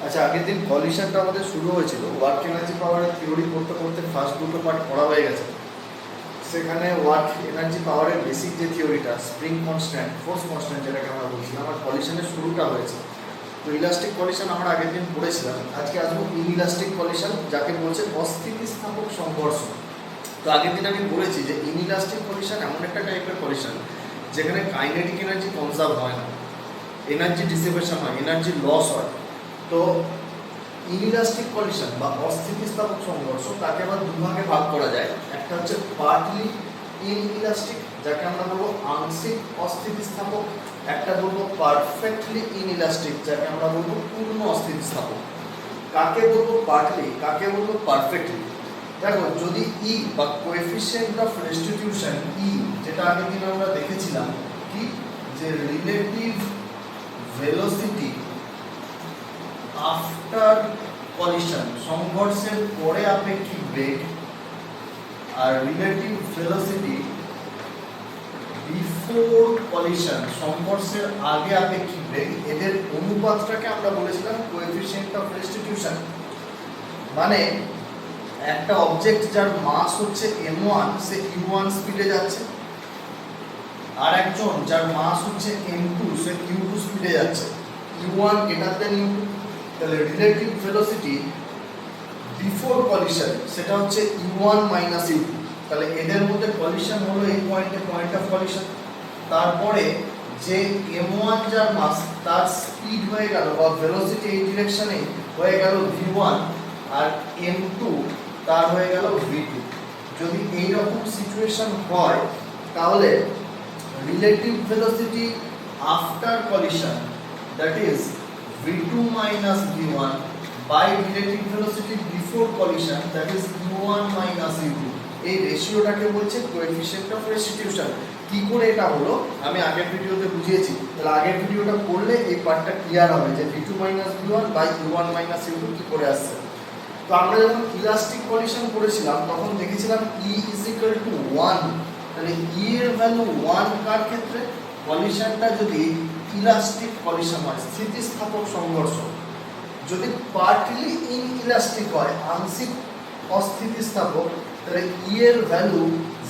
আচ্ছা, আগের দিন কলিশনটা আমাদের শুরু হয়েছিল ওয়ার্ক এনার্জি পাওয়ারের থিওরি করতে করতে ফার্স্ট দুটো পার্ট পড়া হয়ে গেছে। সেখানে ওয়ার্ক এনার্জি পাওয়ারের বেসিক যে থিওরিটা, স্প্রিং কনস্ট্যান্ট, ফোর্স কনস্ট্যান্ট যেটাকে আমরা বলছিলাম, আর কলিশনের শুরুটা হয়েছে। তো ইলাস্টিক কলিশন আমরা আগের দিন পড়েছিলাম। আজকে আসবো ইনইলাস্টিক কলিশন, যাকে বলছে অস্থিতিস্থাপক সংঘর্ষ। তো আগের দিন আমি বলেছি যে ইনইলাস্টিক কলিশন এমন একটা টাইপের কলিশন যেখানে কাইনেটিক এনার্জি কনজার্ভ হয় না, এনার্জি ডিসিপেশন হয়, এনার্জি লস হয়। তো ইনইলাস্টিক কলিশন বা অস্থিতিস্থাপক সংঘর্ষ তাকে আবার দুভাগে ভাগ করা যায়। একটা হচ্ছে পার্টলি ইনইলাস্টিক, যাকে আমরা বলবো আংশিক অস্থিতিস্থাপক। একটা বলবো পারফেক্টলি ইনইলাস্টিক, যাকে আমরা বলবো পূর্ণ অস্থিতিস্থাপক। কাকে বলবো পার্টলি, কাকে বলবো পারফেক্টলি? দেখো, যদি ই বা কোএফিসিয়েন্ট অফ রেস্টিটিউশন ই, যেটা আগের দিন আমরা দেখেছিলাম কি, যে রিলেটিভ ভেলোসিটি আফটার কলিশন, সংঘর্ষের পরে আপেক্ষিক বেগ, আর রিলেটিভ ভেলোসিটি বিফোর কলিশন, সংঘর্ষের আগে আপেক্ষিক বেগ, এদের অনুপাতটাকে আমরা বলেছিলাম কোএফিসিয়েন্ট অফ রেস্টিটিউশন। মানে একটা অবজেক্ট যার মাস হচ্ছে m1, সে u1 স্পিডে যাচ্ছে, আর একজন যার মাস হচ্ছে m2, সে u2 স্পিডে যাচ্ছে। u1 গ্রেটার দেন u2, তাহলে রিলেটিভ ভেলোসিটি বিফোর কলিশন সেটা হচ্ছে u1 মাইনাস u2। তাহলে এদের মধ্যে কলিশন হলো এই পয়েন্টে, পয়েন্ট অফ কলিশন। তারপরে যে m1 যার মাস, তার স্পিড হয়ে গেল বা ভেলোসিটি এই ডিরেকশনে হয়ে গেল v1, আর m2 তার হয়ে গেল v2। যদি এই রকম সিচুয়েশন হয় তাহলে relative velocity after collision, that is v2 minus v1 by relative velocity before collision, that is u1 minus u2, এই রেশিওটাকে বলছে কোএফিসিয়েন্ট অফ রেস্টিটিউশন। কি করে এটা হলো আমি আগের ভিডিওতে বুঝিয়েছি, তাহলে আগের ভিডিওটা করলে এই পার্টটা ক্লিয়ার হবে যে v2 minus v1 by u1 minus u2 কি করে আসছে। তো আমরা যখন ইলাস্টিক কলিশন করেছিলাম তখন দেখেছিলাম E is equal to 1, তাহলে E এর ভ্যালু 1 কার ক্ষেত্রে? কলিশনটা যদি ইলাস্টিক কলিশন হয়, স্থিতিস্থাপক সংঘর্ষ। যদি পার্টলি ইনইলাস্টিক হয়, আংশিক অস্থিতিস্থাপক, তাহলে ই এর ভ্যালু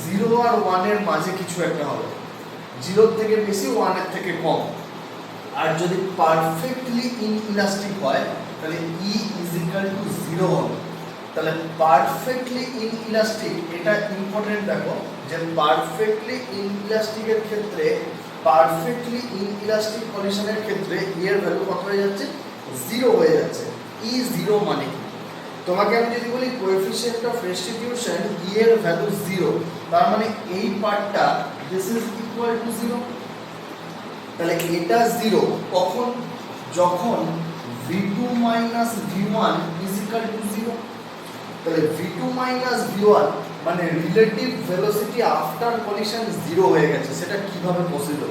0 আর 1 এর মাঝে কিছু একটা হবে, 0 থেকে বেশি, 1 এর থেকে কম। আর যদি পারফেক্টলি ইনইলাস্টিক হয় তাহলে ই ইজ ইকুয়াল টু 0 হবে। তাহলে পারফেক্টলি ইনইলাস্টিক, এটা ইম্পর্টেন্ট দেখো, যে পারফেক্টলি ইনইলাস্টিকের ক্ষেত্রে, পারফেক্টলি ইনইলাস্টিক কলিশনের ক্ষেত্রে ই এর ভ্যালু কত হয়ে যাচ্ছে? 0 হয়ে যাচ্ছে। ই 0 মানে কি? তোমাকে আমি যদি বলি কোএফিসিয়েন্ট অফ রেস্টিটিউশন ই এর ভ্যালু 0, তার মানে এই পার্টটা দিস ইজ ইকুয়াল টু 0। তাহলে এটা 0 কখন? যখন v2 minus v1 is equal to 0। তাহলে v2 minus v1 মানে রিলেটিভ ভেলোসিটি আফটার কলিশন 0 হয়ে গেছে। সেটা কিভাবে possible?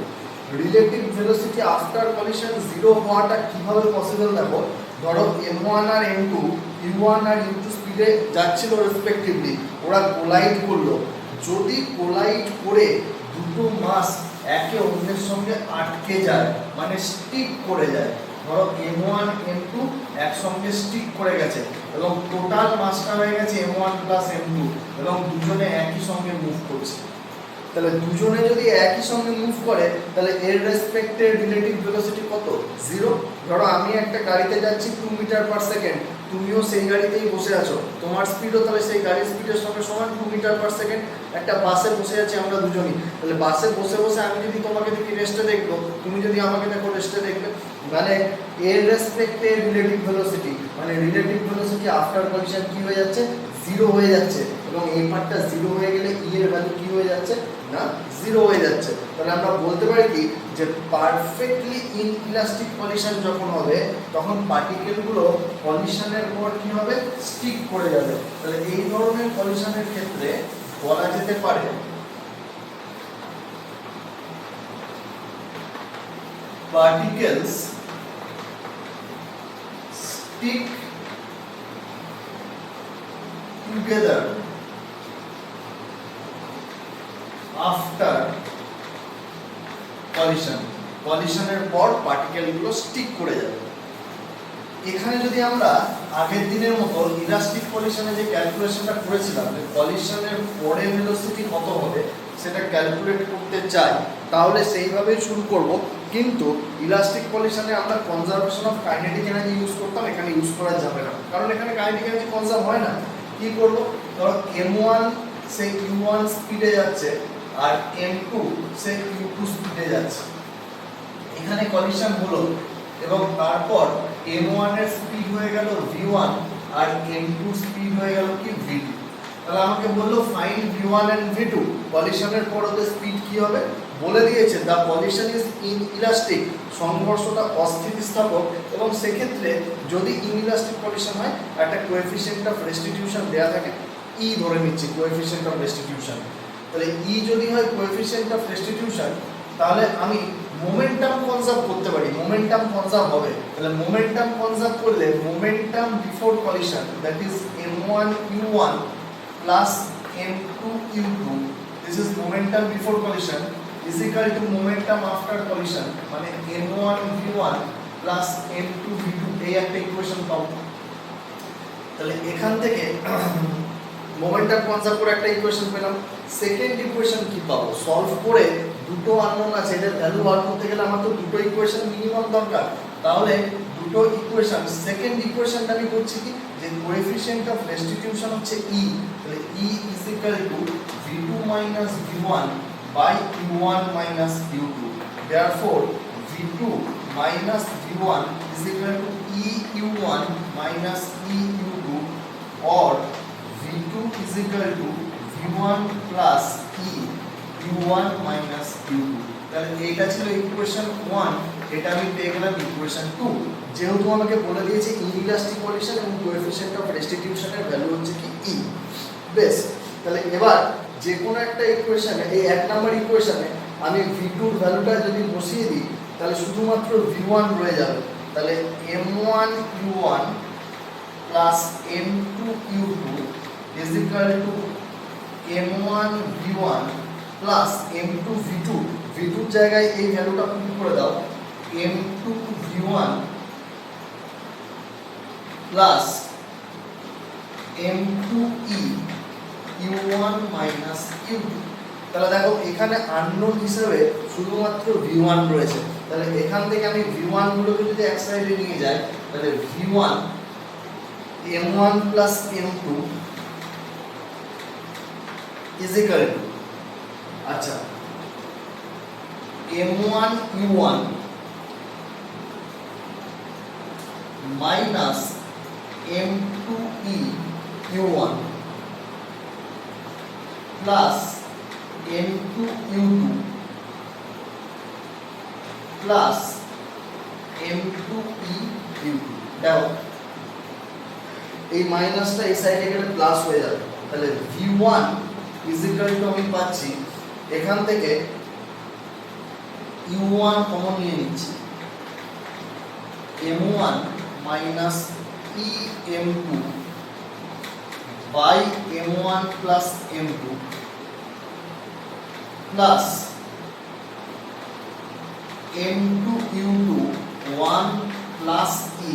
Relative velocity after collision 0 হওয়াটা কিভাবে পসিবল দেখো। ধরো m1 আর m2, u1 আর u2 স্পিডে যাচ্ছিল রেসপেক্টিভলি, ওরা কোলাইড করলো। যদি কোলাইড করে দুটো মাস একে অন্যের সঙ্গে আটকে যায়, মানে স্টিক করে যায়, ধরো m1 m2 একসঙ্গে স্টিক করে গেছে এবং টোটাল মাসটা হয়ে গেছে m1 প্লাস m2, এবং দুজনে একই সঙ্গে মুভ করছে। তাহলে দুজনে যদি একই সঙ্গে মুভ করে তাহলে এর রেসপেক্টে রিলেটিভ ভেলোসিটি কত? 0। ধরো আমি একটা গাড়িতে যাচ্ছি 2 মিটার পার সেকেন্ড, তুমিও সেই গাড়িতেই বসে আছো, তোমার স্পিডও তাহলে সেই গাড়ির স্পিডের সঙ্গে সমান 2 মিটার পার সেকেন্ড। একটা বাসে বসে আছি আমরা দুজনই, তাহলে বাসে বসে বসে আমি যদি তোমাকে দেখি রেস্টে দেখবো, তুমি যদি আমাকে দেখো রেস্টে দেখবে। মানে এর রেসপেক্টে রিলেটিভ ভেলোসিটি, মানে রিলেটিভ ভেলোসিটি আফটার কলিশন কি হয়ে যাচ্ছে? 0 হয়ে যাচ্ছে। এবং এই পার্টটা 0 হয়ে গেলে ই এর ভ্যালু কি হয়ে যাচ্ছে? না, 0 হয়ে যাচ্ছে। তাহলে আমরা বলতে পারি কি, যে পারফেক্টলি ইনইলাস্টিক কলিশন যখন হবে তখন পার্টিকেলগুলো কলিশনের পর কি হবে? স্টিক করে যাবে। তাহলে এই ধরনের কলিশনের ক্ষেত্রে বলা যেতে পারে particles stick together after collision, কলিশনের পর পার্টিকেলগুলো স্টিক করে যাবে। এখানে যদি আমরা আগের দিনের মতো ইলাস্টিক কলিশনে যে ক্যালকুলেশনটা করেছিলাম যে কলিশনের পরে ভেলোসিটি কত হবে সেটা ক্যালকুলেট করতে চাই, তাহলে সেইভাবেই শুরু করব। কিন্তু ইলাস্টিক কলিশনে আমরা conservation of kinetic energy use করতাম, এখানে ইউজ করা যাবে না, কারণ এখানে কাইনেটিক এনার্জি কনজার্ভ হয় না। কি করব, ধরো m1 সে u1 স্পিডে যাচ্ছে আর m2 সে u2 স্পিডে যাচ্ছে, এখানে কলিশন হলো এবং তারপর m1 এর স্পিড হয়ে গেল v1 আর m2 স্পিড হয়ে গেল কি v2। তাহলে আমাকে বললো ফাইন্ড v1 এন্ড v2, কলিশনের পর ওদের স্পিড কি হবে বলে দিয়েছে। দ্য কলিশন ইজ ইনইলাস্টিক, সংঘর্ষটা অস্থিতিস্থাপক, এবং সেক্ষেত্রে যদি ইনইলাস্টিক কলিশন হয় একটা কোএফিসিয়েন্ট অফ রেস্টিটিউশন দেয়া থাকে, ই ধরে নিচ্ছি কোএফিসিয়েন্ট অফ রেস্টিটিউশন। তাহলে ই যদি হয় কোএফিসিয়েন্ট অফ রেস্টিটিউশন, তাহলে আমি মোমেন্টাম কনজার্ভ করতে পারি, মোমেন্টাম কনজার্ভ হবে। তাহলে মোমেন্টাম কনজার্ভ করলে momentum before collision, that is m1 u1 plus m2 u2, this is momentum before collision is equal to momentum after collision, মানে m1 v1 plus m2 v2, এই একটা equation পাবো। তাহলে এখান থেকে মোমেন্টাম কনজার্ভ করে একটা ইকুয়েশন পেলাম। সেকেন্ড ইকুয়েশন কি পাবো, সলভ করে দুটো আননোন আছে, এদের ভ্যালু বার করতে গেলে আমার তো দুটো ইকুয়েশন মিনিমাম দরকার। তাহলে দুটো ইকুয়েশন, সেকেন্ড ইকুয়েশনটা আমি করছি কি, যে কোএফিসিয়েন্ট অফ রেস্টিটিউশন হচ্ছে ই, তাহলে e is equal to v2 minus v1 by u1 minus u2। Therefore v2 minus v1 is equal to e u1 minus e u2, or v2 is equal to v1 plus e u1 minus u2। তাহলে এটা ছিল equation 1, এটা আমি পেয়ে গেলাম equation 2। যেহেতু আমাকে বলে দিয়েছে ইনইলাস্টিক কলিশন এবং কোএফিসিয়েন্ট অফ রেস্টিটিউশনের ভ্যালু হচ্ছে কি ই। বেশ, তাহলে এবার যে কোনো একটা ইকুয়েশনে, এই এক নাম্বার ইকুয়েশনে আমি v2 এর ভ্যালুটা যদি বসিয়ে দিই, তাহলে শুধুমাত্র v1 রয়ে যাবে। তাহলে m1 u1 plus m2 u2 is equal to m1 v1 plus m2 v2, v2 এর জায়গায় এই ভ্যালুটা পুট করে দাও, m2 v1 plus m2 e u1 minus u2। তাহলে দেখো এখানে আননোন হিসেবে শুধুমাত্র v1 রয়েছে। তাহলে এখান থেকে আমি v1 গুলোকে যদি এক সাইডে নিয়ে যাই, তাহলে v1 m1 plus m2 is equal to, আচ্ছা, m1 u1 minus m2 e u1 plus m2 u2 plus m2 e u2। দেখো এই মাইনাসটা এই সাইডে গেলে প্লাস হয়ে যাবে। তাহলে v1 is equal to আমি পাচ্ছি এখান থেকে u1 কমন নিয়ে নিচ্ছি, m1 minus e m2 by m1 plus m2 plus m2 u2 1 plus e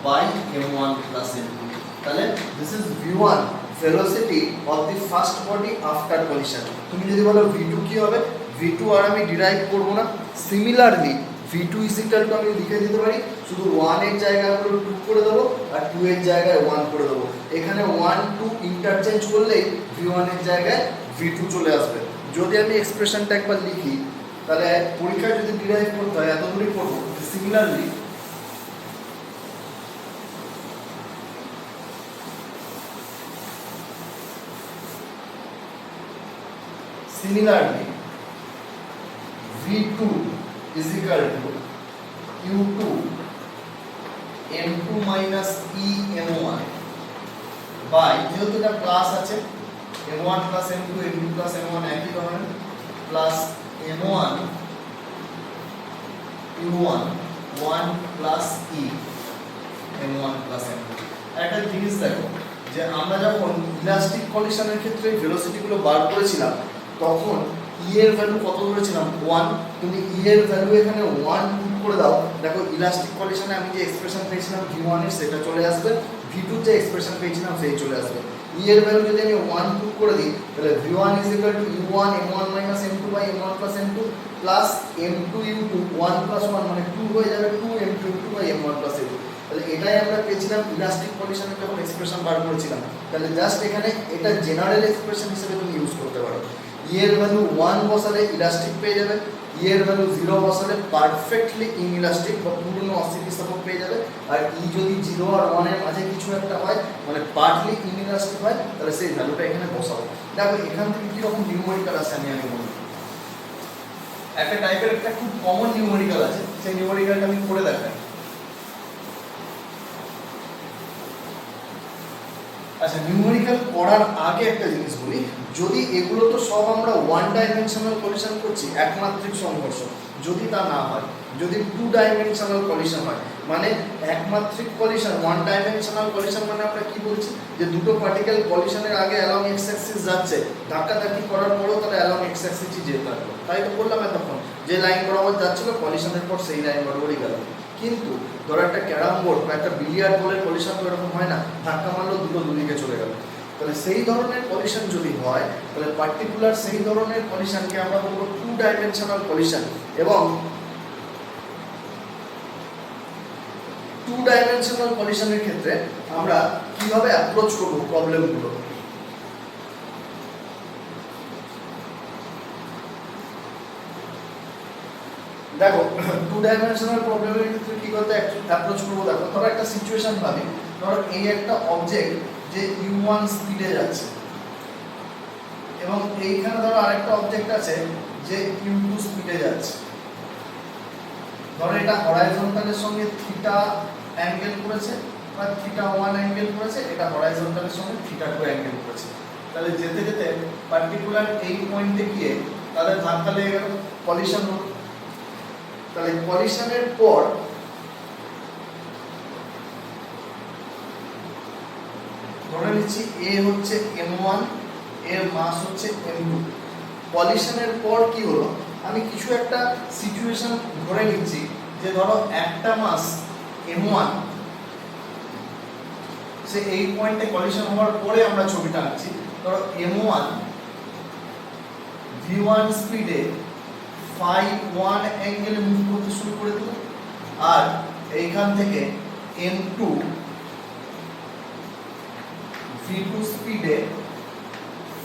by m1 plus m2। তাহলে this is v1, velocity of the first body after collision। তুমি যদি বলো v2 কি হবে, v2 আর আমি derive করব না। Similarly v2 is equal to আমি লিখে দিতে পারি, শুধু 1 এর জায়গায় আমরা 2 করে দেবো আর 2 এর জায়গায় 1 করে দেবো। এখানে 1 2 ইন্টারচেঞ্জ করলেই v1 এর জায়গায় v2 চলে আসবে। যদি আমি এক্সপ্রেশনটা একবার লিখি, তাহলে পরীক্ষায় যদি ডিরাইভ করতে হয় এত দূরই করবো। Similarly v2 is equal to u2 m2 minus e m1 by, যেহেতু এটা প্লাস আছে, m1 plus m2 m2 plus m1 একই ধরনের, plus m1 u1 1 plus e m1 plus m2। একটা জিনিস দেখো, যে আমরা যখন ইলাস্টিক কলিশনের ক্ষেত্রে ভেলোসিটি গুলো বার করেছিলাম, তখন ই এর ভ্যালু কত ধরেছিলাম 1, তুমি ই এর ভ্যালু এখানে 1 করে দাও, দেখো ইলাস্টিক কলিশনে আমি যে এক্সপ্রেশন পেয়েছিলাম v1 এর সেটা চলে আসবে, v2 যে এক্সপ্রেশন পেয়েছিলাম সেই চলে আসবে। e এর ভ্যালু যদি আমি 1 পুট করে দিই তাহলে v1 u1 m1 m2 m1 m2 plus m2 u2 1 1 মানে 2 হয়ে যাবে 2 m2 u2 m1 m2। তাহলে এটাই আমরা পেয়েছিলাম ইলাস্টিক কলিশনে যখন এক্সপ্রেশন বার করেছিলাম। তাহলে জাস্ট এখানে এটা জেনারেল এক্সপ্রেশন হিসেবে তুমি ইউজ করতে পারো। e এর ভ্যালু 1 বসালে ইলাস্টিক পেয়ে যাবে, e এর ভ্যালু 0 বসালে পারফেক্টলি ইনইলাস্টিক বা পূর্ণ অস্থিতিস্থাপক পেয়ে যাবে, আর e যদি 0 আর 1 এর মাঝে কিছু একটা হয় মানে পার্টলি ইনইলাস্টিক হয় তাহলে সেই ভ্যালুটা এখানে বসাবো। দেখো এখান থেকে কি রকম নিউমেরিক্যাল আছে আমি বলি। একটা টাইপের একটা খুব কমন নিউমেরিক্যাল আছে, সেই নিউমেরিক্যালটা আমি করে দেখাই। আচ্ছা, নিউমেরিক্যাল করার আগে একটা জিনিস বলি, যদি এগুলো তো সব আমরা ওয়ান ডাইমেনশনাল কলিশন করছি, একমাত্রিক সংঘর্ষ, যদি তা না হয়, যদি টু ডাইমেনশনাল কলিশন হয়, মানে একমাত্রিক কলিশন ওয়ান ডাইমেনশনাল কলিশন মানে আমরা কি বলছি যে দুটো পার্টিকেল কলিশনের আগে অ্যালং এক্স অ্যাক্সিস যাচ্ছে, ধাক্কাধাক্কি করার পরেও তারা অ্যালং এক্স অ্যাক্সিসই যেতে থাকলো। তাই তো বললাম এতক্ষণ যে লাইন বরাবর যাচ্ছিল কলিশনের পর সেই লাইন বরাবরই গেল। কিন্তু ধরো একটা ক্যারাম বোর্ড বা একটা বিলিয়ার্ড বলের কলিশন তো এরকম হয় না, ধাক্কা মারলো দুটো দুদিকে চলে গেল। তাহলে সেই ধরনের কলিশন যদি হয় তাহলে পার্টিকুলার সেই ধরনের কলিশনকে আমরা বলবো টু ডাইমেনশনাল কলিশন। এবং টু ডাইমেনশনাল কলিশনের ক্ষেত্রে আমরা কিভাবে অ্যাপ্রোচ করব প্রবলেমগুলো। দেখো টু ডাইমেনশনাল প্রবলেমের ক্ষেত্রে কি করতে অ্যাপ্রোচ করব, দেখো ধরো একটা সিচুয়েশন ভাবি, ধরো এই একটা অবজেক্ট যে u1 স্পিডে যাচ্ছে এবং এইখানে ধরো আরেকটা অবজেক্ট আছে যে u2 স্পিডে যাচ্ছে। ধরো এটা হরাইজন্টালের সঙ্গে থিটা অ্যাঙ্গেল করেছে বা θ1 অ্যাঙ্গেল করেছে, এটা হরাইজন্টালের সঙ্গে θ2 অ্যাঙ্গেল করেছে। তাহলে যেতে যেতে পার্টিকুলার এই পয়েন্টে গিয়ে তাদের ধাক্কা লেগে গেল, কলিশন হলো। তাহলে কলিশনের পর ধরে নিচ্ছি এ হচ্ছে m1, এর মাস হচ্ছে m2। কলিশনের পর কি হলো, আমি কিছু একটা সিচুয়েশন ধরে নিচ্ছি যে ধরো একটা মাস m1 সে এই পয়েন্টে কলিশন হওয়ার পরে আমরা ছবিটা আঁকছি। ধরো m1 v1 স্পিডে φ1 অ্যাঙ্গেলে মুভ করতে শুরু করে দিল, আর এইখান থেকে m2 v2 স্পিডে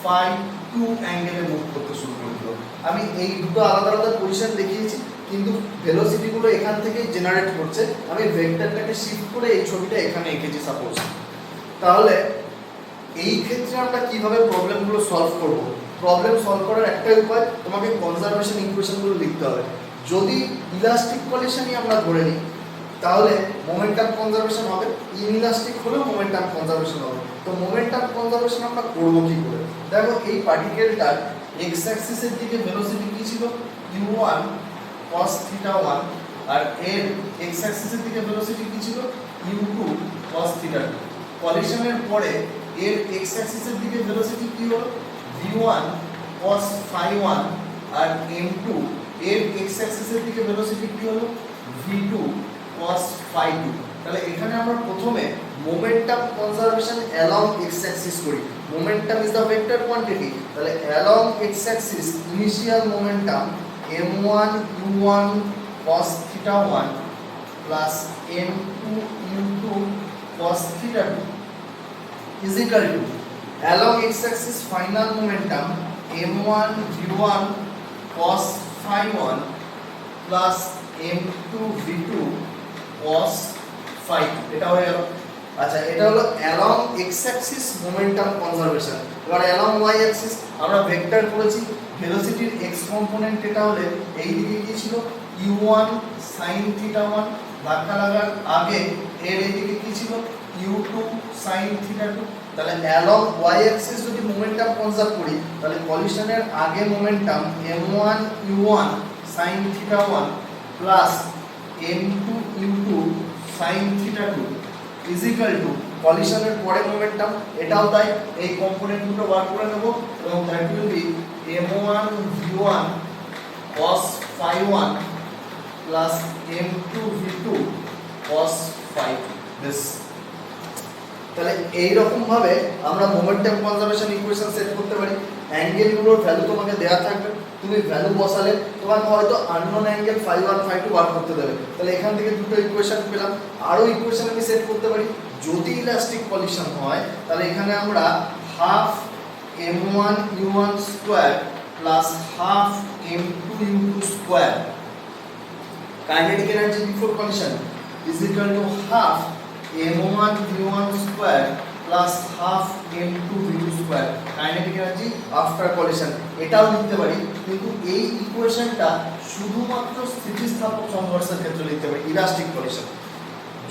φ2 অ্যাঙ্গেলে মুভ করতে শুরু করে দিল। আমি এই দুটো আলাদা আলাদা পজিশন দেখিয়েছি, কিন্তু ভেলোসিটি গুলো এখান থেকে জেনারেট করছে। আমি ভেক্টরটাকে শিফট করে এই ছবিটা এখানে এঁকেছি সাপোজ। তাহলে এই ক্ষেত্রে আমরা কিভাবে প্রবলেমগুলো সলভ করব? প্রবলেম সলভ করার একটাই উপায়, তোমাকে কনজারভেশন ইকুয়েশনগুলো লিখতে হবে। যদি ইলাস্টিক কলিশনই আমরা ধরে নিই তাহলে মোমেন্টাম কনজারভেশন হবে, ইনইলাস্টিক হলেও মোমেন্টাম কনজারভেশন হবে। তো মোমেন্টাম কনজারভেশন আমরা করব কি করে? দেখো এই পার্টিকেলটার এক্স অ্যাক্সিসের দিকে ভেলোসিটি কি ছিল u1 cos θ1, আর এর এক্স অ্যাক্সিসের দিকে ভেলোসিটি কি ছিল u2 cos θ2। কলিশনের পরে এর এক্স অ্যাক্সিসের দিকে ভেলোসিটি কি হলো v1 cos φ1, আর m2 এর এক্স অ্যাক্সিসের দিকে ভেলোসিটি কি হলো v2 cos φ2। তাহলে এখানে আমরা প্রথমে momentum conservation along x axis করি। Momentum is the vector quantity, তাহলে along x axis initial momentum m1 u1 cos θ1 plus m2 u2 cos θ2 is equal to along x-axis final momentum m1 v1 cos φ1 plus m2 v2 cos φ2। এটা হয়ে গেল। আচ্ছা, এটা হলো along x-axis momentum conservation। এবার along y-axis আমরা vector করেছি, ভেলোসিটির x component এটা হলে এই দিকে কি ছিল u1 sin θ1, ধাক্কা লাগার আগে এর এই দিকে কি ছিল u2 sin θ2। তাহলে along y axis যদি মোমেন্টাম কনজার্ভ করি তাহলে কলিশনের আগে momentum m1 u1 sin θ1 plus m2 u2 sin θ2 is equal to কলিশনের পরে মোমেন্টাম, এটাও তাই। এই কম্পোনেন্ট দুটো বার করে নেব এবং that will be m1 v1 cos φ1 plus m2 v2 cos phi this। তাহলে এই রকম ভাবে আমরা মোমেন্টাম কনজারভেশন ইকুয়েশন সেট করতে পারি। অ্যাঙ্গেলগুলোর ভ্যালু তোমাকে দেওয়া থাকবে, তুমি ভ্যালু বসালে তোমাকে হয়তো আননোন অ্যাঙ্গেল φ1 φ2 বার করতে দেবে। তাহলে এখান থেকে দুটো ইকুয়েশন পেলাম। আরো ইকুয়েশন আমি সেট করতে পারি। যদি ইলাস্টিক কলিশন হয় তাহলে এখানে আমরা half m1 u1 square plus half m2 u2 square kinetic energy before collision is equal to half m1 v1 square plus half m2 v2 square kinetic energy after collision. এটাও লিখতে পারি, কিন্তু এই ইকুয়েশনটা শুধুমাত্র স্থিতিস্থাপক সংঘর্ষের ক্ষেত্রে লিখতে পারি, ইলাস্টিক কলিশন।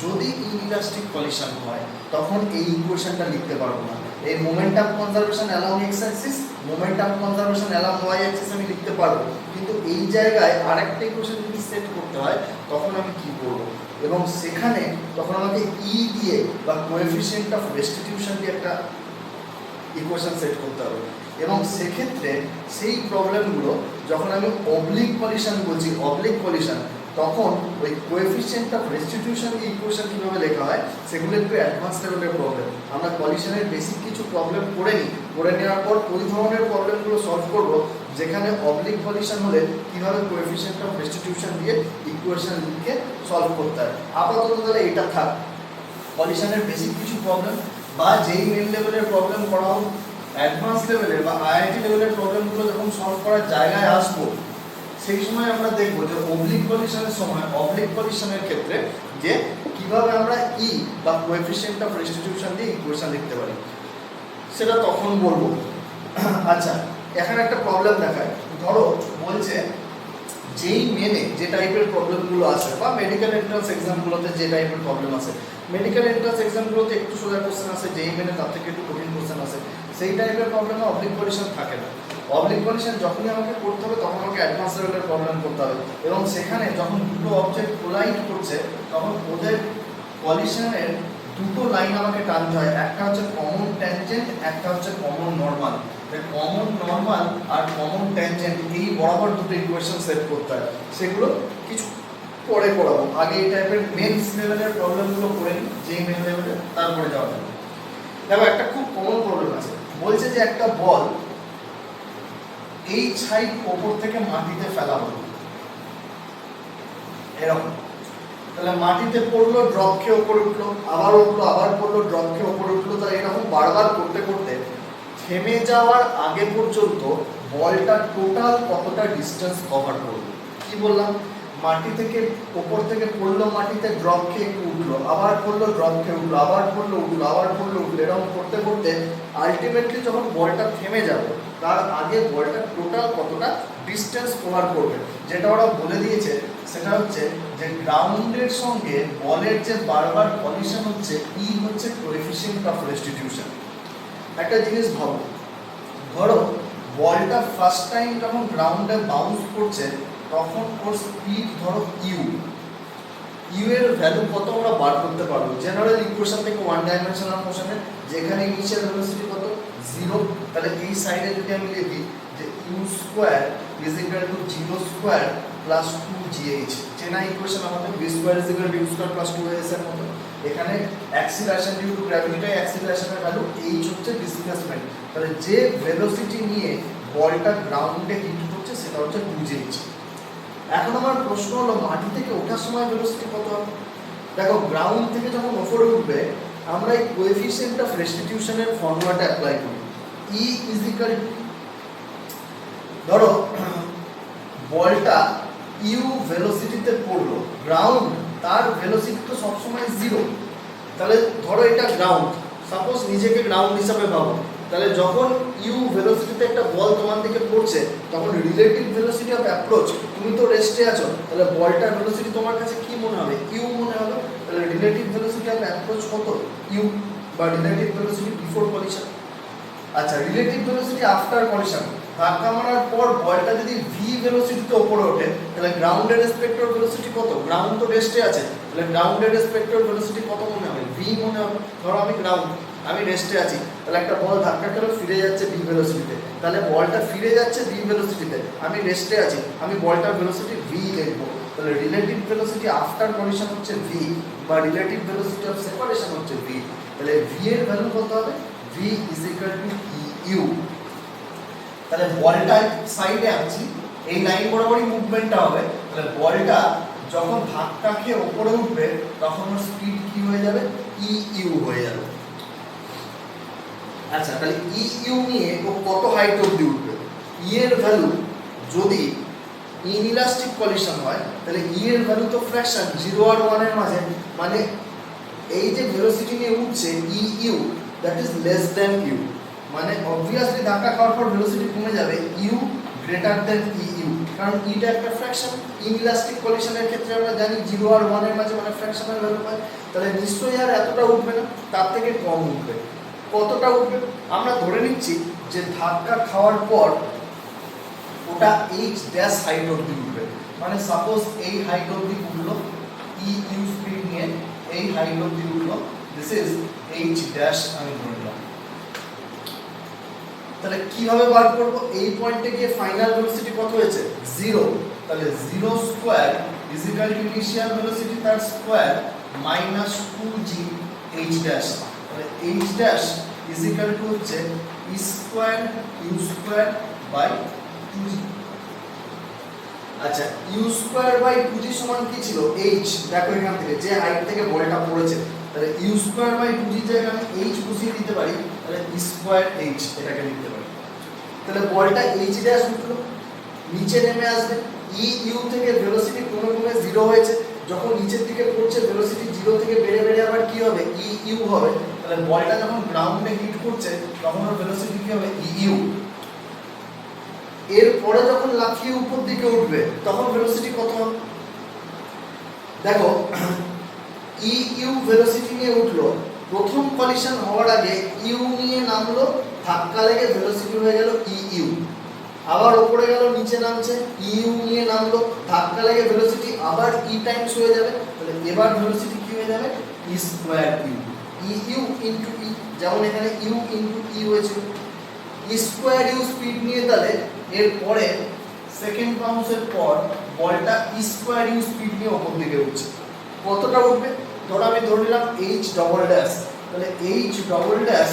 যদি ইনইলাস্টিক কলিশন হয় তখন এই ইকুয়েশনটা লিখতে পারবো না। এই momentum conservation along x axis, momentum conservation along Y axis আমি লিখতে পারবো, কিন্তু এই জায়গায় আরেকটা ইকুয়েশন যদি সেট করতে হয় তখন আমি কি করব? এবং সেখানে তখন আমাকে ই দিয়ে বা কোএফিসিয়েন্ট অফ রেস্টিটিউশন দিয়ে একটা ইকুয়েশন সেট করতে হবে। এবং সেক্ষেত্রে সেই প্রবলেমগুলো যখন আমি অবলিক কলিশন বলছি, অবলিক কলিশন, তখন ওই কোএফিসিয়েন্ট অফ রেস্টিটিউশন দিয়ে ইকুয়েশন কীভাবে লেখা হয় সেগুলো একটু অ্যাডভান্স লেভেলের প্রবলেম। আমরা কলিশনের বেসিক কিছু প্রবলেম করে নিই, করে নেওয়ার পর ওই ধরনের প্রবলেমগুলো সলভ করব যেখানে অবলিক কলিশন হলে কীভাবে কোএফিসিয়েন্ট অফ রেস্টিটিউশন দিয়ে ইকুয়েশন লিখে সলভ করতে হয়। আপাতত তাহলে এটা থাক, কলিশনের বেসিক কিছু প্রবলেম বা যেই মেন লেভেলের প্রবলেম করা হোক, অ্যাডভান্স লেভেলের বা আইআইটি লেভেলের প্রবলেমগুলো যখন সলভ করার জায়গায় আসবো সেই সময় আমরা দেখবো যে অবলিক কলিশনের সময়, অবলিক কলিশনের ক্ষেত্রে যে কিভাবে আমরা ই বা কোএফিসিয়েন্ট অফ রেস্টিটিউশন দিয়ে ইকুয়েশন লিখতে পারি সেটা তখন বলবো। আচ্ছা, এখানে একটা প্রবলেম দেখায়। ধরো বলছে যেই মেনে যে টাইপের প্রবলেমগুলো আসে বা মেডিকেল এন্ট্রান্স এক্সামগুলোতে যে টাইপের প্রবলেম আসে, মেডিকেল এন্ট্রান্স এক্সামগুলোতে একটু সোজা কোশ্চেন আসে, যেই মেনে তার থেকে একটু কঠিন কোশ্চেন আসে, সেই টাইপের প্রবলেমে অবলিক কলিশন থাকে না। অবলিক কলিশন যখনই আমাকে করতে হবে তখন আমাকে অ্যাডভান্স লেভেলের প্রবলেম করতে হবে। এবং সেখানে যখন দুটো অবজেক্ট কোলাইড করছে তখন ওদের কলিশনের দুটো লাইন আমাকে টানতে হয়, একটা হচ্ছে কমন ট্যানজেন্ট, একটা হচ্ছে কমন নর্মাল। কমন নর্মাল আর কমন ট্যানজেন্ট এই বরাবর দুটো ইকুয়েশন সেট করতে হয়, সেগুলো কিছু পরে পড়াবো। আগে এই টাইপের মেন্স লেভেলের প্রবলেমগুলো করে নিই, যেই মেন লেভেলে তারপরে যাওয়া যাবে। দেখো একটা খুব কমন প্রবলেম আছে, বলছে যে একটা বল এই সাইড ওপর থেকে মাটিতে ফেলা হলো এরকম, তাহলে মাটিতে পড়লো, ড্রপ খেয়ে ওপরে উঠলো, আবার উঠলো, আবার পড়লো, ড্রপ খেয়ে ওপরে উঠলো। তাহলে এরকম বারবার করতে করতে থেমে যাওয়ার আগে পর্যন্ত বলটা টোটাল কতটা ডিস্টেন্স কভার করবে? কি বললাম, মাটি থেকে ওপর থেকে পড়লো, মাটিতে ড্রপ খেয়ে উঠলো, আবার পড়লো, ড্রপ খেয়ে উঠলো, আবার পড়লো, উঠলো, আবার পড়লো, উঠলো, এরকম করতে করতে আলটিমেটলি যখন বলটা থেমে যাবে তার আগে বলটা টোটাল কতটা ডিস্টেন্স কভার করবে। যেটা ওরা বলে দিয়েছে সেটা হচ্ছে যে গ্রাউন্ডের সঙ্গে বলের যে বারবার কলিশন হচ্ছে, ই হচ্ছে কোএফিসিয়েন্ট অফ রেস্টিটিউশন। একটা জিনিস ভাবো, ধরো বলটা ফার্স্ট টাইম যখন গ্রাউন্ডে বাউন্স করছে তখন ওর স্পিড ধরো ইউ, ইউ এর ভ্যালু কত আমরা বার করতে পারবো জেনারেল ইকুয়েশন থেকে ওয়ান ডাইমেনশনাল মোশনে, যেখানে ইনিশিয়াল ভেলোসিটি কত 0। তাহলে এই সাইডে যদি আমি লিখি যে u square is equal to 0 square plus 2gh, চেনা ইকুয়েশন আমাদের v square is equal to u square plus 2h এর মতো। এখানে অ্যাক্সিলারেশন ডিউ টু গ্র্যাভিটি, অ্যাক্সিলারেশনের ভ্যালু h হচ্ছে ডিসপ্লেসমেন্ট। তাহলে যে ভেলোসিটি নিয়ে বলটা গ্রাউন্ডে হিট করছে সেটা হচ্ছে 2gh। এখন আমার প্রশ্ন হলো মাটি থেকে ওঠার সময় ভেলোসিটি কত হবে? দেখো গ্রাউন্ড থেকে যখন উপরে উঠবে আমরা এই কোএফিসিয়েন্ট অফ রেস্টিটিউশনের ফর্মুলাটা অ্যাপ্লাই করি, E ইজ ইকুয়াল টু, ধরো বলটা ইউ ভেলোসিটিতে পড়লো, গ্রাউন্ড তার ভেলোসিটি তো সবসময় 0। তাহলে ধরো এটা গ্রাউন্ড, সাপোজ নিজেকে গ্রাউন্ড হিসাবে ভাবো, তাহলে যখন ইউ ভেলোসিটিতে একটা বল তোমার দিকে পড়ছে তখন রিলেটিভ ভেলোসিটি অফ অ্যাপ্রোচ, তুমি তো রেস্টে আছো, তাহলে বলটার ভেলোসিটি তোমার কাছে কি মনে হবে? ইউ মনে হবে। তাহলে রিলেটিভ ভেলোসিটি অফ অ্যাপ্রোচ কত? ইউ, বা রিলেটিভ ভেলোসিটি বিফোর কলিশন। আচ্ছা, রিলেটিভ ভেলোসিটি আফটার কলিশন, ধাক্কা মারার পর বলটা যদি ভি ভেলোসিটিতে উপরে ওঠে তাহলে গ্রাউন্ডের রেসপেক্টর ভেলোসিটি কত? গ্রাউন্ড তো রেস্টে আছে, তাহলে গ্রাউন্ডের রেসপেক্টর ভেলোসিটি কত মনে হবে? ভি মনে হবে। ধরো আমি গ্রাউন্ড, আমি রেস্টে আছি, তাহলে একটা বল ধাক্কা খেলে ফিরে যাচ্ছে ভি ভেলোসিটিতে, তাহলে বলটা ফিরে যাচ্ছে ভি ভেলোসিটিতে, আমি রেস্টে আছি, আমি বলটার ভেলোসিটি ভি লিখবো। তাহলে রিলেটিভ ভেলোসিটি আফটার কলিশন হচ্ছে v বা রিলেটিভ ভেলোসিটি অফ সেপারেশন হচ্ছে v। তাহলে v এর ভ্যালু কত হবে? v is equal two eu। তাহলে বলটা সাইডে আনছি, এই লাইন বরাবরই মুভমেন্টটা হবে। তাহলে বলটা যখন ধাক্কা খেয়ে উপরে উঠবে তখন ওর স্পিড কি হয়ে যাবে? eu হয়ে যাবে। আচ্ছা, তাহলে eu নিয়ে ও কত হাইট অবধি উঠবে? e এর ভ্যালু যদি ইনইলাস্টিক কলিশন হয় তাহলে e এর ভ্যালু তো ফ্র্যাকশন 0 আর 1 এর মাঝে, মানে এই যে ভেলোসিটি নিয়ে উঠছে eu that is less than u, মানে অবভিয়াসলি ধাক্কা খাওয়ার পর ভেলোসিটি কমে যাবে u গ্রেটার দ্যান eu, কারণ এটা একটা ফ্র্যাকশন। ইনইলাস্টিক কলিশনের ক্ষেত্রে আমরা জানি 0 আর 1 এর মাঝে মানে ফ্র্যাকশনাল ভ্যালু পাই। তাহলে নিশ্চয়ই আর এতটা উঠবে না, তার থেকে কম উঠবে। কতটা উঠবে? আমরা ধরে নিচ্ছি যে ধাক্কা খাওয়ার পর ওটা h ড্যাশ হাইট অবধি উঠবে, মানে সাপোজ এই হাইট অবধি উঠলো eu স্পিড নিয়ে, এই হাইট অবধি উঠলো, দিস ইজ h ড্যাশ আমি ধরে নিলাম। তাহলে কিভাবে বার করব? এই পয়েন্টে গিয়ে ফাইনাল ভেলোসিটি কত হয়েছে? 0। তাহলে 0 square is equal to initial velocity তার square minus 2g h dash. তাহলে h dash is equal to হচ্ছে e square u square by 2g। আচ্ছা, u স্কয়ার বাই 2g সমান কি ছিল? h। দেখো এখান থেকে যে হাইট থেকে বলটা পড়েছে, তাহলে u স্কয়ার বাই 2g জায়গায় আমি h বসিয়ে দিতে পারি, তাহলে e স্কয়ার h এটাকে লিখতে পারি। তাহলে বলটা h ড্যাশ উঠলো, নিচে নেমে আসবে, eu থেকে ভেলোসিটি কমে কমে 0 হয়েছে, যখন নিচের দিকে পড়ছে ভেলোসিটি 0 থেকে বেড়ে বেড়ে আবার কি হবে? eu হবে। তাহলে বলটা যখন গ্রাউন্ডে হিট করছে তখন ওর ভেলোসিটি কি হবে? eu। এরপরে যখন লাফিয়ে উপর দিকে উঠবে তখন ভেলোসিটি কত হবে? দেখো eu ভেলোসিটি নিয়ে উঠলো, প্রথম কলিশন হওয়ার আগে u নিয়ে নামলো, ধাক্কা লেগে ভেলোসিটি হয়ে গেল eu। আবার উপরে গেল, নিচে নামছে, eu নিয়ে নামলো, ধাক্কা লেগে ভেলোসিটি আবার e টাইমস হয়ে যাবে। তাহলে এবার ভেলোসিটি কি হয়ে যাবে? e square eu into e, যেমন এখানে u ইনটু e হয়েছিল। e স্কয়ার u স্পিড নিয়ে তাহলে এরপরে সেকেন্ড বাউন্সের পর বলটা e স্কয়ার u স্পিড নিয়ে উপর দিকে উঠছে। কতটা উঠবে? ধরো আমি ধরে নিলাম h ডবল ড্যাশ, তাহলে h double dash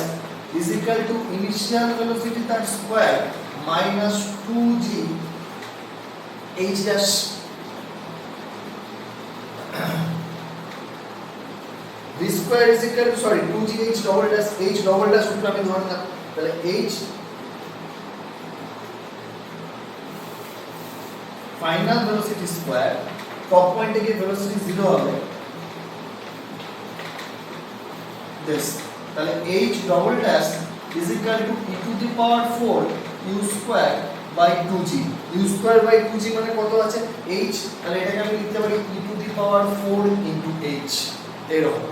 is equal to initial velocity তার square minus 2g h dash. v square is equal to 2g h double dash, h double dash উঠবে আমি ধরে নিলাম, তাহলে h final velocity square, top পয়েন্টে গিয়ে velocity 0 হবে this, তাহলে h double dash is equal to e to the power 4 u square by 2g। u square by 2g মানে কত আছে? h। তাহলে এটাকে আমি লিখতে পারি e to the power 4 into h এরকম।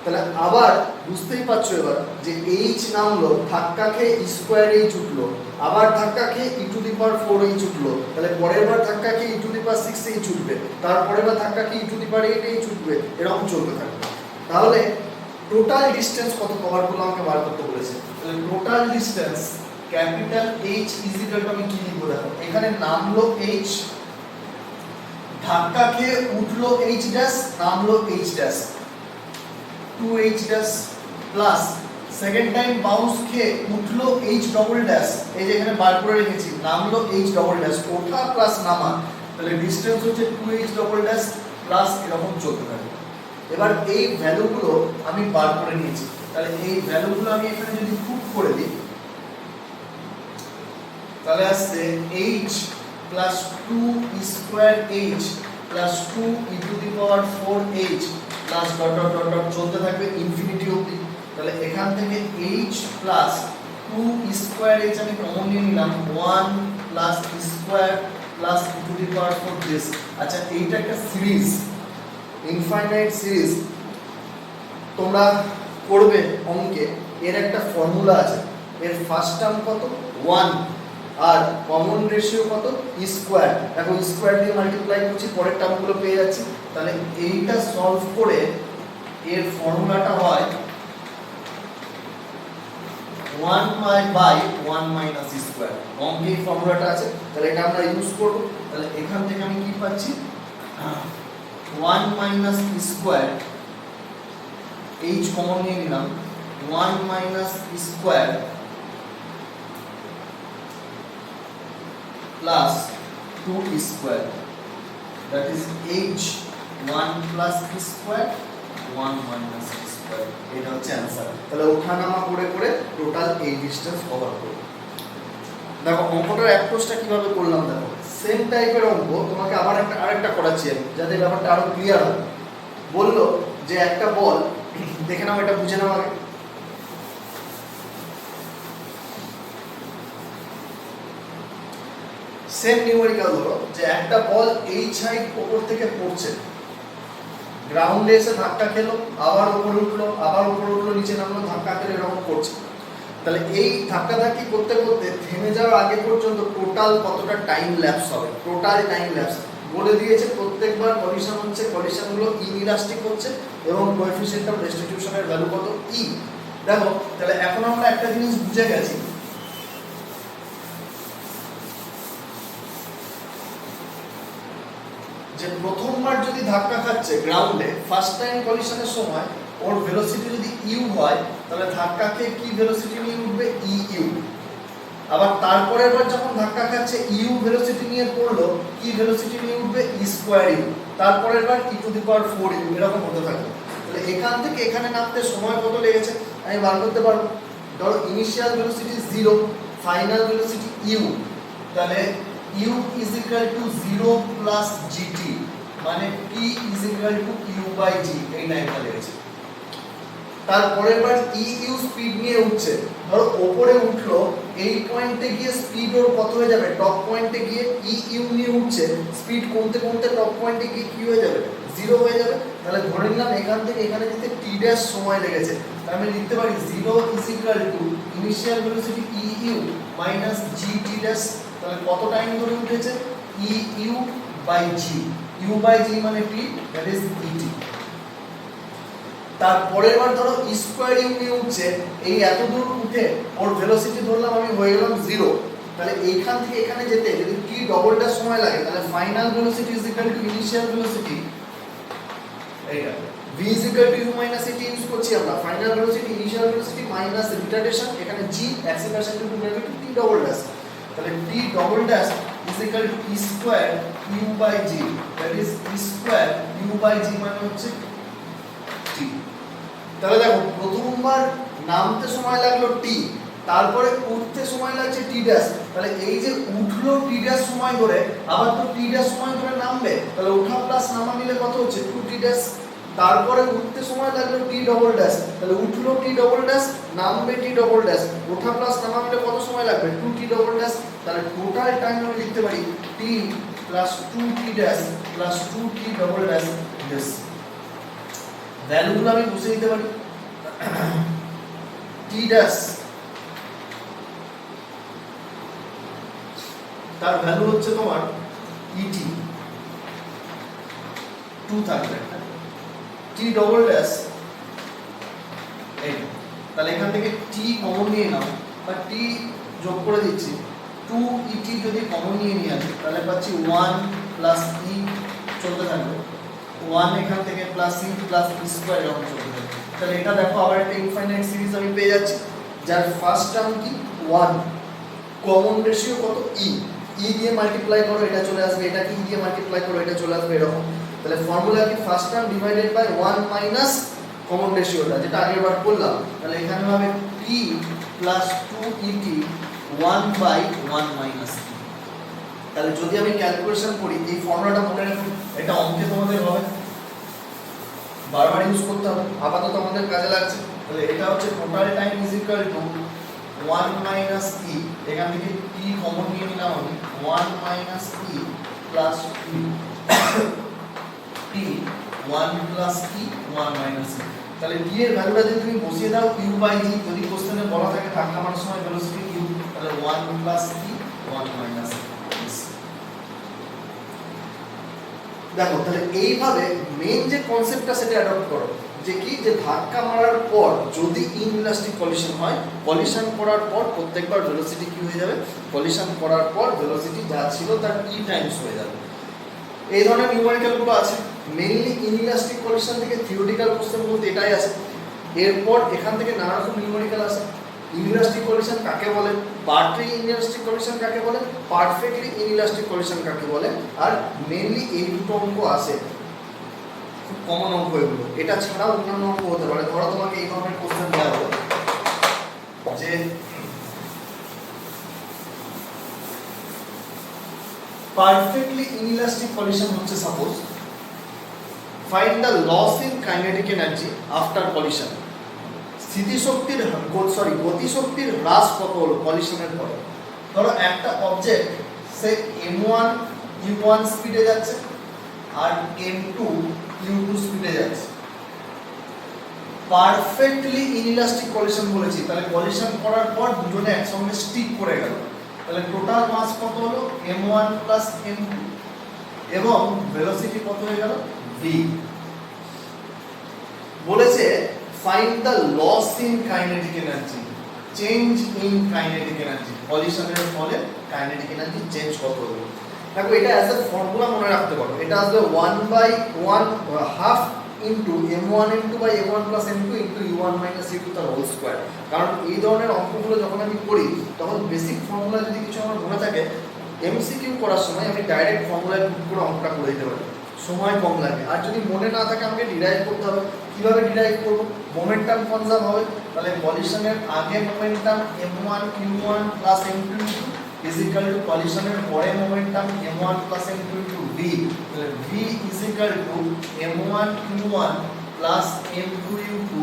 তাহলে আবার বুঝতেই পারছো এবার যে h নামলো, ধাক্কা খেয়ে e স্কয়ার h উঠলো, আবার ধাক্কা খেয়ে e to the power 4 h উঠলো, তাহলে পরের বার ধাক্কা খেয়ে e to the power 6 h উঠবে, তারপরের বার ধাক্কা খেয়ে e to the power 8 h উঠবে, এরকম চলতে থাকবে। তাহলে টোটাল ডিসটেন্স কত কভার করলো আমাকে বার করতে বলেছে। তাহলে total distance capital H is equal two, আমি কি লিখবো দেখো, এখানে নামলো h, ধাক্কা খেয়ে উঠলো h ড্যাশ, নামলো h dash, 2h dash plus second time bounce খেয়ে উঠলো h ডবল ড্যাশ, এই যে এখানে বার করে রেখেছি, নামলো h ডবল ড্যাশ, ওঠা প্লাস নামা, তাহলে ডিসটেন্স হচ্ছে 2h ডবল ড্যাশ প্লাস এরকম চলতে থাকে। এবার এই ভ্যালুগুলো আমি বার করে নিয়েছি, তাহলে এই ভ্যালুগুলো আমি এখানে যদি পুট করে দিই তাহলে আসছে h plus 2 e square h plus 2 e to the power 4h plus dot dot dot dot চলতে থাকবে ইনফিনিটি অবধি। তাহলে এখান থেকে h plus 2 e square h আমি কমন নিয়ে নিলাম, 1 plus e square plus e to the power 4 this. আচ্ছা, এইটা একটা সিরিজ, ইনফাইনাইট সিরিজ তোমরা করবে অঙ্কে, এর একটা ফর্মুলা আছে, এর ফার্স্ট টার্ম কত? 1 আর কমন রেশিও কত? e square. দেখো e স্কয়ার দিয়ে মাল্টিপ্লাই করছি, পরের টার্মগুলো পেয়ে যাচ্ছি। তাহলে এইটা সলভ করে এর ফর্মুলাটা হয় 1/1 মাইনাস e স্কয়ার। অঙ্কে এই ফর্মুলাটা আছে, তাহলে এটা আমরা ইউজ করব। তাহলে এখান থেকে আমি কি পাচ্ছি? ওয়ান মাইনাস স্কোয়ার, এইচ কমন নিয়ে নিলাম, one minus square plus two square, that is H one plus square one minus square. এটা হচ্ছে অ্যান্সার। তাহলে ওঠানামা করে করে টোটাল এই ডিস্টেন্স কভার করব। দেখো অঙ্কটার অ্যাপ্রোচটা কিভাবে করলাম, দেখো সেম টাইপের অঙ্ক তোমাকে আবার আরেকটা করাচ্ছি আমি, যাতে ব্যাপারটা আরো ক্লিয়ার হয়। বললো যে একটা বল, দেখে নাও, এটা বুঝে নাও আগে। সেম নিউমেরিক্যাল ধরো যে একটা বল এই সাইড উপর থেকে পড়ছে, গ্রাউন্ডে এসে ধাক্কা খেলো, আবার উপরে উঠলো, আবার উপরে উঠলো, নিচে নামলো, ধাক্কা খেলে এরকম করছে। তাহলে এই ধাক্কাধাক্কি করতে করতে থেমে যাওয়ার আগে পর্যন্ত টোটাল কতটা টাইম ল্যাপস হবে, টোটাল টাইম ল্যাপস বলে দিয়েছে। প্রত্যেকবার কলিশন হচ্ছে, কলিশনগুলো ইনইলাস্টিক হচ্ছে এবং কোএফিসিয়েন্ট অফ রেস্টিটিউশনের ভ্যালু কত, ই। দেখো তাহলে এখন আমরা একটা জিনিস বুঝে গেছি, যে প্রথমবার যদি ধাক্কা খাচ্ছে গ্রাউন্ডে ফার্স্ট টাইম কলিশনের সময়, ওর ভেলোসিটি যদি ইউ হয়, তাহলে ধাক্কা খেয়ে কি ভেলোসিটি নিয়ে উঠবে, ই ইউ। আবার তারপরের বার যখন ধাক্কা খাচ্ছে ইউ ভেলোসিটি নিয়ে পড়লো, কি ভেলোসিটি নিয়ে উঠবে, ই স্কোয়ার ইউ। তারপরের বার ই টু দি পাওয়ার 4 ইউ, এরকম হতে থাকবে। তাহলে এখান থেকে এখানে নামতে সময় কত লেগেছে আমি বার করতে পারবো। ধরো initial velocity 0, final velocity U, তাহলে u is equal to 0 plus gt, মানে p is equal to u by g, এই লাইনটা লেগেছে। তারপরের বার eu স্পিড নিয়ে উঠছে, ধরো উপরে উঠলো, এই পয়েন্টে গিয়ে স্পিড ওর কত হয়ে যাবে, টপ পয়েন্টে গিয়ে eu নিয়ে উঠছে, স্পিড কমতে কমতে টপ পয়েন্টে গিয়ে কি হয়ে যাবে, 0 হয়ে যাবে। তাহলে ধরে নিলাম এখান থেকে এখানে যেতে t ড্যাশ সময় লেগেছে, তাহলে আমি লিখতে পারি 0 is equal to initial velocity eu minus gt dash. তাহলে কত টাইম ধরে উঠেছে, e u by g, u by g মানে টি, দ্যাট ইজ ইটি। তারপরের বার ধরো ই স্কয়ার ইউ নিয়ে উঠছে, এই এত দূর উঠে ওর ভেলোসিটি ধরলাম আমি হয়ে গেলাম 0। তাহলে এইখান থেকে এখানে যেতে যদি টি ডবলটা সময় লাগে, তাহলে final velocity is equal to initial velocity, এইটা v is equal to u minus at use করছি আমরা, final velocity initial velocity minus retardation, এখানে g acceleration to gravity t double dash. তাহলে t double dash is equal to e square u by g, দ্যাট ইজ e square u by g মানে হচ্ছে t। তাহলে দেখো প্রথমবার নামতে সময় লাগলো t, তারপরে উঠতে সময় লাগছে t ড্যাশ। তাহলে এই যে উঠলো t ড্যাশ সময় ধরে, আবার তো t ড্যাশ সময় ধরে নামবে, তাহলে ওঠা প্লাস নামা মিলে কত হচ্ছে 2t ড্যাশ। তারপরে উঠতে সময় লাগলো t ডবল ড্যাশ, তাহলে উঠলো t ডবল ড্যাশ, নামবে t ডবল ড্যাশ, ওঠা প্লাস নামা মিলে কত সময় লাগবে 2t ডবল ড্যাশ। তাহলে টোটাল টাইম আমি লিখতে পারি t plus 2t dash plus 2t double dash dash. ভ্যালুগুলো আমি বুঝে দিতে পারি, t ড্যাশ তার ভ্যালু হচ্ছে তোমার et 2 থাকবে, t ডবল ড্যাশ এই, তাহলে এখান থেকে t কমন নিয়ে নাও বা t যোগ করে দিচ্ছি, 2et যদি কমন নিয়ে নিয়ে আসি তাহলে পাচ্ছি 1 প্লাস e চলতে থাকবে, 1 এখান থেকে plus e plus e square এরকম চলতে থাকবে। তাহলে এটা দেখো আবার একটা ইনফাইনাইট সিরিজ আমি পেয়ে যাচ্ছি, যার ফার্স্ট টার্ম কি 1, কমন রেশিও কত e, e দিয়ে মাল্টিপ্লাই করো এটা চলে আসবে, এটাকে e দিয়ে মাল্টিপ্লাই করো এটা চলে আসবে এরকম। তাহলে ফর্মুলা কি first term divided by 1 minus common রেশিওটা যেটা আগের বার করলাম। তাহলে এখানে হবে p plus 2et 1 by 1 minus e। তাহলে যদি আমি ক্যালকুলেশন করি, এই ফর্মুলাটা মনে রাখুন, এটা অঙ্কে তোমাদের হবে, বারবার ইউজ করতে হবে, আপাতত আমাদের কাজে লাগছে। তাহলে এটা হচ্ছে total time is equal two 1 minus e, এখান থেকে t কমন নিয়ে নিলাম আমি, 1 minus e plus t 1 plus e 1 minus e। তাহলে t এর ভ্যালুটা যদি তুমি বসিয়ে দাও u বাই g, যদি কোশ্চেনে বলা থাকে ধাক্কা মারার সময় ভেলোসিটি u, তাহলে 1 প্লাস e 1 মাইনাস e। দেখো তাহলে এইভাবে মেইন যে কনসেপ্টটা সেটা অ্যাডপ্ট করো, যে কি, যে ধাক্কা মারার পর যদি ইনইলাস্টিক কলিশন হয়, কলিশন করার পর প্রত্যেকবার ভেলোসিটি কি হয়ে যাবে, কলিশন করার পর ভেলোসিটি যা ছিল তার e টাইমস হয়ে যাবে। এই ধরনের নিউমেরিক্যাল গুলো আছে। মেইনলি ইনইলাস্টিক কলিশন থেকে থিওরিটিক্যাল কোশ্চেন বলতে এটাই আছে। এরপর এখান থেকে নানা রকম নিউমেরিক্যাল আছে। ইনইলাস্টিক কলিশন কাকে বলে, পার্টলি ইনইলাস্টিক কলিশন কাকে বলে, পারফেক্টলি ইনইলাস্টিক কলিশন কাকে বলে, আর মেইনলি এই দুটো অঙ্ক আছে, খুব কমন অঙ্ক এগুলো। এটা ছাড়াও অন্যান্য অঙ্ক হতে পারে। ধরো তোমাকে এই ধরনের কোশ্চেন দেওয়া হলো যে পারফেক্টলি ইনইলাস্টিক কলিশন হচ্ছে suppose find the loss in kinetic energy after collision. স্থিতিশক্তির গতিশক্তির হ্রাস কত হলো কলিশনের পরে। ধরো একটা অবজেক্ট সে m1 u1 স্পিডে যাচ্ছে আর m2 u2 স্পিডে যাচ্ছে। পারফেক্টলি ইনইলাস্টিক কলিশন বলেছি, তাহলে কলিশন করার পর দুজনে একসঙ্গে স্টিক করে গেল, তাহলে টোটাল মাস কত হলো m1 প্লাস m2 এবং ভেলোসিটি কত হয়ে গেল v। বলেছে find the loss in kinetic energy, change in kinetic energy, কলিশনের ফলে কাইনেটিক এনার্জি চেঞ্জ কত হলো। দেখো এটা অ্যাজ এ ফর্মুলা মনে রাখতে পারো, এটা আসবে 1/1 half into m1 m2 by m1 plus m2 into u1 minus u2 তার হোল স্কয়ার। কারণ এই ধরনের অঙ্কগুলো যখন আমি করি তখন বেসিক ফর্মুলা যদি কিছু আমার মনে থাকে, এমসিকিউ করার সময় আমি ডাইরেক্ট ফর্মুলায় পুট করে অঙ্কটা করে দিতে পারি, সময় কম লাগে। আর যদি মনে না থাকে আমাকে ডিরাইভ করতে হবে। কিভাবে ডিরাইভ করব, মোমেন্টাম কনজার্ভ হবে, তাহলে কলিশনের আগে momentum m1 q1 plus m2 is equal to কলিশনের পরে momentum m1 plus m2 into v, তাহলে v is equal to m1 q1 plus m2 u2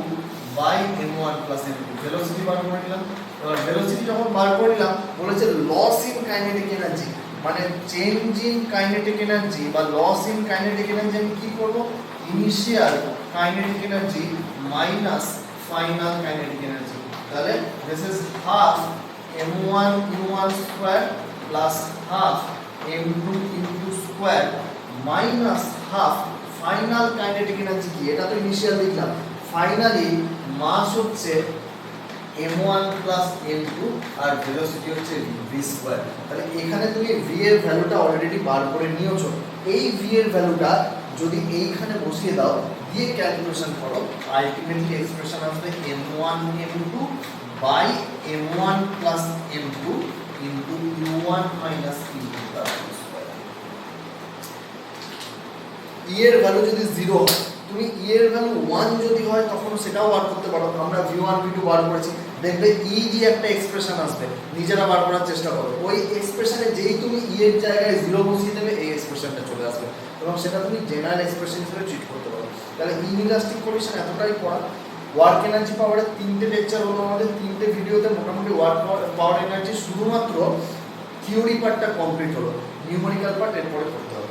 by m1 plus m2। Velocity বার করে নিলাম। এবার ভেলোসিটি যখন বার করে নিলাম বলেছে লস ইন কাইনেটিক এনার্জি, মানে চেঞ্জ ইন কাইনেটিক এনার্জি বা লস ইন কাইনেটিক এনার্জি আমি কি করব, initial kinetic energy minus final kinetic energy. তাহলে this is half m1 u1 square plus half m2 u2 square minus half final kinetic energy কি, এটা তো initial লিখলাম। Finally মাস হচ্ছে m1 প্লাস m2 আর velocity হচ্ছে v স্কয়ার। তাহলে এখানে তুমি v এর ভ্যালুটা অলরেডি বার করে নিয়েছো। এই v এর ভ্যালুটা যদি এইখানে বসিয়ে দাও, দিয়ে ক্যালকুলেশন করো, আলটিমেটলি এক্সপ্রেশন আসবে m1 m2 by m1 plus m2 into u1 minus u2 তার হোল স্কয়ার। e এর ভ্যালু যদি 0 হয়, তুমি e এর ভ্যালু 1 যদি হয় তখন সেটাও বার করতে পারো। আমরা v1 v2 বার করেছি, দেখবে e দিয়ে একটা এক্সপ্রেশন আসবে, নিজেরা বার করার চেষ্টা করো। ওই এক্সপ্রেশনে যেই তুমি e এর জায়গায় 0 বসিয়ে দেবে, এই এক্সপ্রেশনটা চলে আসবে এবং সেটা তুমি জেনারেল এক্সপ্রেশন হিসেবে ট্রিট করতে পারো। তাহলে ইনইলাস্টিক কলিশন এতটাই পড়া। ওয়ার্ক এনার্জি পাওয়ারের 3টে লেকচার হলো আমাদের, 3টে ভিডিওতে মোটামুটি ওয়ার্ক পাওয়ার এনার্জি শুধুমাত্র থিওরি পার্টটা কমপ্লিট হলো, নিউমেরিক্যাল পার্ট এরপরে করতে হবে।